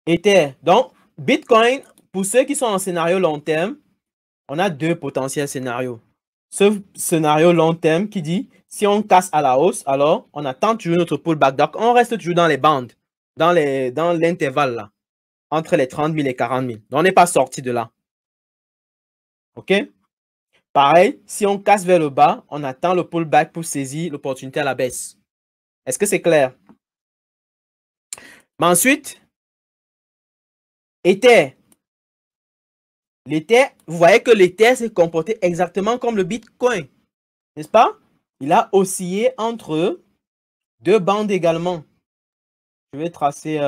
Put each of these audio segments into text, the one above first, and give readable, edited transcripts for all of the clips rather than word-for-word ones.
Ether. Donc, Bitcoin, pour ceux qui sont en scénario long terme, on a deux potentiels scénarios. Ce scénario long terme qui dit, si on casse à la hausse, alors on attend toujours notre pullback. Donc, on reste toujours dans les bandes, dans l'intervalle là, entre les 30 000 et 40 000. Donc, on n'est pas sorti de là. OK? Pareil, si on casse vers le bas, on attend le pullback pour saisir l'opportunité à la baisse. Est-ce que c'est clair? Mais ensuite, Ether. L'Ether, vous voyez que l'Ether s'est comporté exactement comme le Bitcoin, n'est-ce pas? Il a oscillé entre deux bandes également. Je vais tracer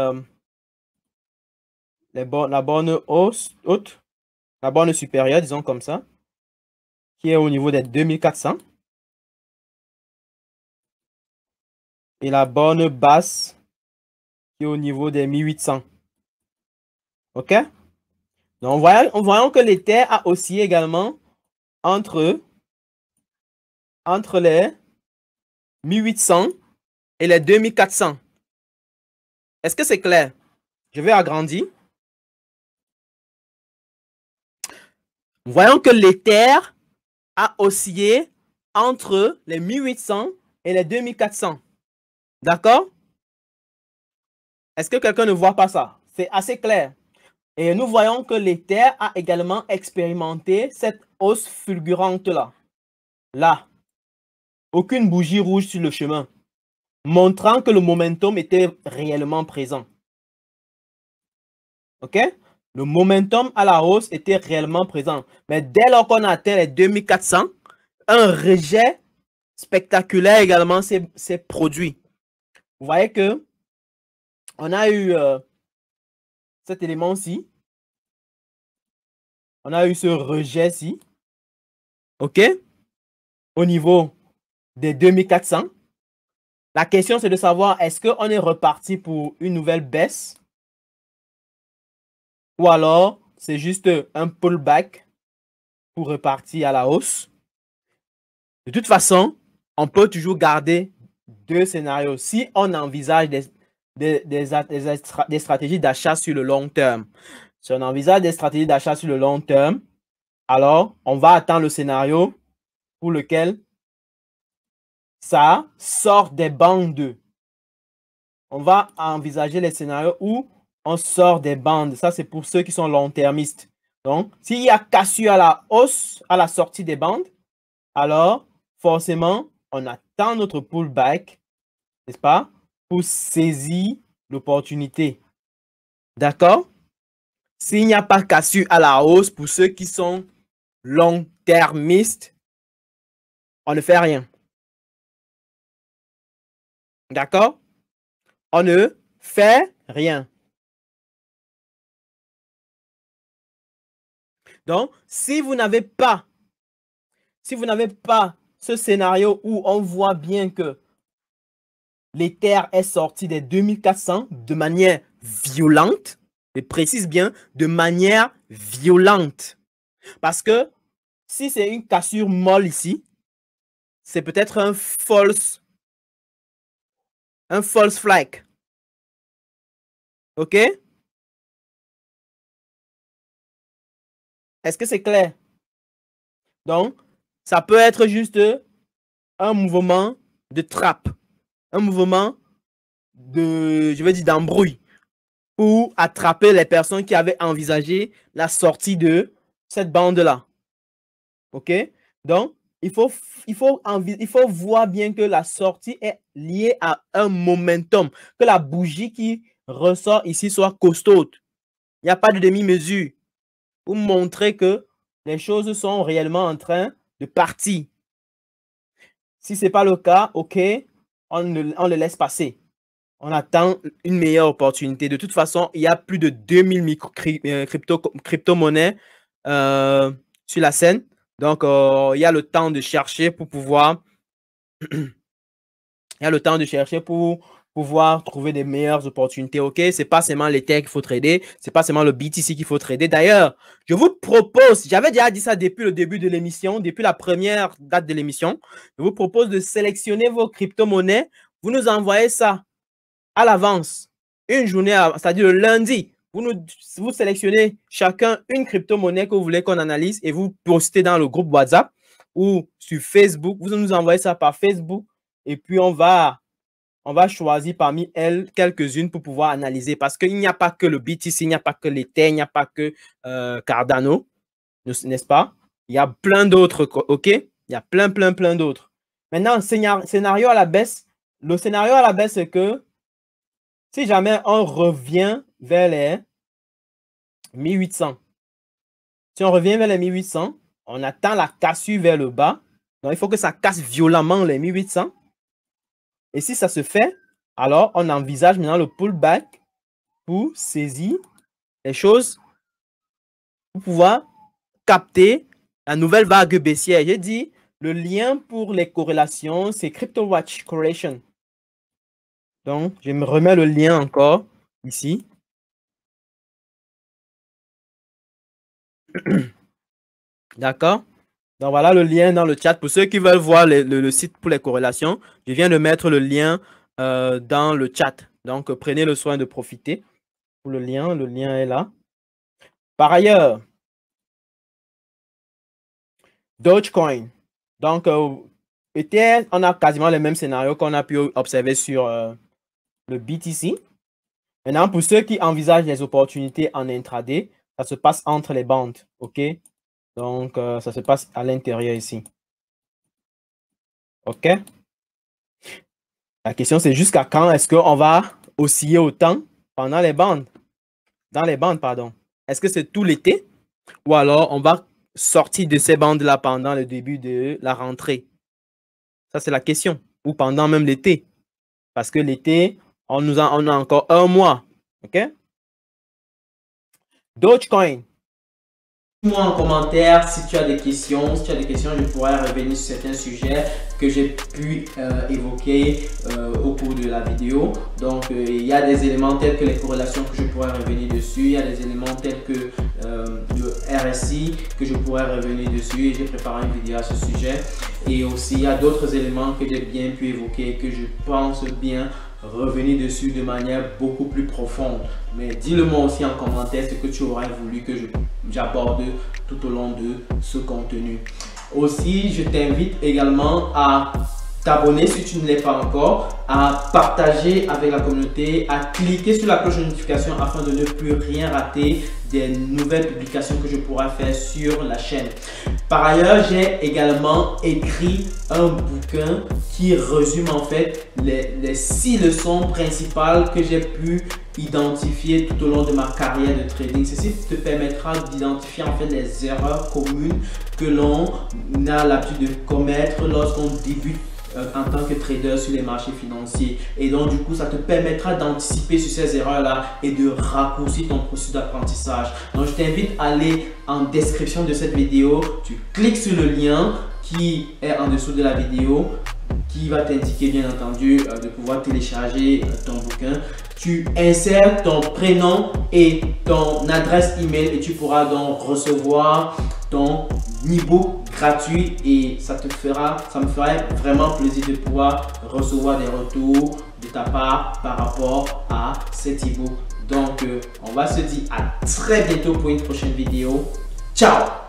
la borne haute, la borne supérieure, disons comme ça, qui est au niveau des 2400. Et la borne basse, qui est au niveau des 1800. OK? Donc, voyons que l'Ether a oscillé également entre les 1800 et les 2400. Est-ce que c'est clair? Je vais agrandir. Voyons que l'Ether a oscillé entre les 1800 et les 2400. D'accord? Est-ce que quelqu'un ne voit pas ça? C'est assez clair. Et nous voyons que l'Ether a également expérimenté cette hausse fulgurante-là. Là. Aucune bougie rouge sur le chemin, montrant que le momentum était réellement présent. OK? Le momentum à la hausse était réellement présent. Mais dès lors qu'on a atteint les 2400, un rejet spectaculaire également s'est produit. Vous voyez que on a eu cet élément-ci. On a eu ce rejet-ci. OK? Au niveau des 2400. La question, c'est de savoir, est-ce qu'on est reparti pour une nouvelle baisse? Ou alors, c'est juste un pullback pour repartir à la hausse? De toute façon, on peut toujours garder deux scénarios. Si on envisage des stratégies d'achat sur le long terme, si on envisage des stratégies d'achat sur le long terme, alors on va attendre le scénario pour lequel ça sort des bandes. On va envisager les scénarios où on sort des bandes. Ça, c'est pour ceux qui sont long-termistes. Donc, s'il y a cassure à la hausse, à la sortie des bandes, alors, forcément, on attend notre pullback, n'est-ce pas, pour saisir l'opportunité. D'accord? S'il n'y a pas cassure à la hausse, pour ceux qui sont long-termistes, on ne fait rien. D'accord? On ne fait rien. Donc, si vous n'avez pas ce scénario où on voit bien que l'Ether est sorti des 2400 de manière violente, je précise bien, de manière violente. Parce que si c'est une cassure molle ici, c'est peut-être un false flag. OK? Est-ce que c'est clair? Donc, ça peut être juste un mouvement de trappe, un mouvement de, je vais dire, d'embrouille pour attraper les personnes qui avaient envisagé la sortie de cette bande-là. OK? Donc, il faut voir bien que la sortie est liée à un momentum, que la bougie qui ressort ici soit costaud. Il n'y a pas de demi-mesure pour montrer que les choses sont réellement en train de partir. Si ce n'est pas le cas, OK, on le laisse passer. On attend une meilleure opportunité. De toute façon, il y a plus de 2000 crypto-monnaies sur la scène. Donc, il y a le temps de chercher pour pouvoir trouver des meilleures opportunités. OK, ce n'est pas seulement l'Ether qu'il faut trader, ce n'est pas seulement le BTC qu'il faut trader. D'ailleurs, je vous propose, j'avais déjà dit ça depuis le début de l'émission, depuis la première date de l'émission, je vous propose de sélectionner vos crypto-monnaies vous nous envoyez ça à l'avance, une journée, c'est-à-dire le lundi. Vous sélectionnez chacun une crypto-monnaie que vous voulez qu'on analyse et vous postez dans le groupe WhatsApp ou sur Facebook. Vous nous envoyez ça par Facebook et puis on va choisir parmi elles quelques-unes pour pouvoir analyser parce qu'il n'y a pas que le BTC, il n'y a pas que l'Ether, il n'y a pas que Cardano, n'est-ce pas? Il y a plein d'autres, ok? Il y a plein d'autres. Maintenant, scénario à la baisse. Le scénario à la baisse, c'est que si jamais on revient vers les 1800, si on revient vers les 1800, on attend la cassure vers le bas. Donc, il faut que ça casse violemment les 1800. Et si ça se fait, alors on envisage maintenant le pullback pour saisir les choses, pour pouvoir capter la nouvelle vague baissière. J'ai dit, le lien pour les corrélations, c'est CryptoWatch Correlation. Donc, je me remets le lien encore ici. D'accord? Donc, voilà le lien dans le chat. Pour ceux qui veulent voir le site pour les corrélations, je viens de mettre le lien dans le chat. Donc, prenez le soin de profiter pour le lien. Le lien est là. Par ailleurs, Dogecoin. Donc, Ether, on a quasiment les mêmes scénarios qu'on a pu observer sur le BTC. Maintenant, pour ceux qui envisagent les opportunités en intraday, ça se passe entre les bandes. OK? Donc, ça se passe à l'intérieur ici. OK? La question, c'est jusqu'à quand est-ce qu'on va osciller autant pendant les bandes? Dans les bandes, pardon. Est-ce que c'est tout l'été? Ou alors, on va sortir de ces bandes-là pendant le début de la rentrée? Ça, c'est la question. Ou pendant même l'été. Parce que l'été, on a encore un mois. OK? Dogecoin. Dis-moi en commentaire si tu as des questions. Si tu as des questions, je pourrais revenir sur certains sujets que j'ai pu évoquer au cours de la vidéo. Donc, il y a des éléments tels que les corrélations que je pourrais revenir dessus. Il y a des éléments tels que le RSI que je pourrais revenir dessus. Et j'ai préparé une vidéo à ce sujet. Et aussi, il y a d'autres éléments que j'ai bien pu évoquer et que je pense bien revenir dessus de manière beaucoup plus profonde. Mais dis-le-moi aussi en commentaire ce que tu aurais voulu que j'aborde tout au long de ce contenu. Aussi, je t'invite également à t'abonner si tu ne l'es pas encore, à partager avec la communauté, à cliquer sur la cloche de notification afin de ne plus rien rater des nouvelles publications que je pourrai faire sur la chaîne. Par ailleurs, j'ai également écrit un bouquin qui résume en fait les 6 leçons principales que j'ai pu identifier tout au long de ma carrière de trading. Ceci te permettra d'identifier en fait les erreurs communes que l'on a l'habitude de commettre lorsqu'on débute en tant que trader sur les marchés financiers. Et donc du coup, ça te permettra d'anticiper sur ces erreurs-là et de raccourcir ton processus d'apprentissage. Donc je t'invite à aller en description de cette vidéo. Tu cliques sur le lien qui est en dessous de la vidéo, qui va t'indiquer bien entendu de pouvoir télécharger ton bouquin. Tu insères ton prénom et ton adresse email et tu pourras donc recevoir ton e-book gratuit et ça me ferait vraiment plaisir de pouvoir recevoir des retours de ta part par rapport à cet e-book. Donc, on va se dire à très bientôt pour une prochaine vidéo. Ciao!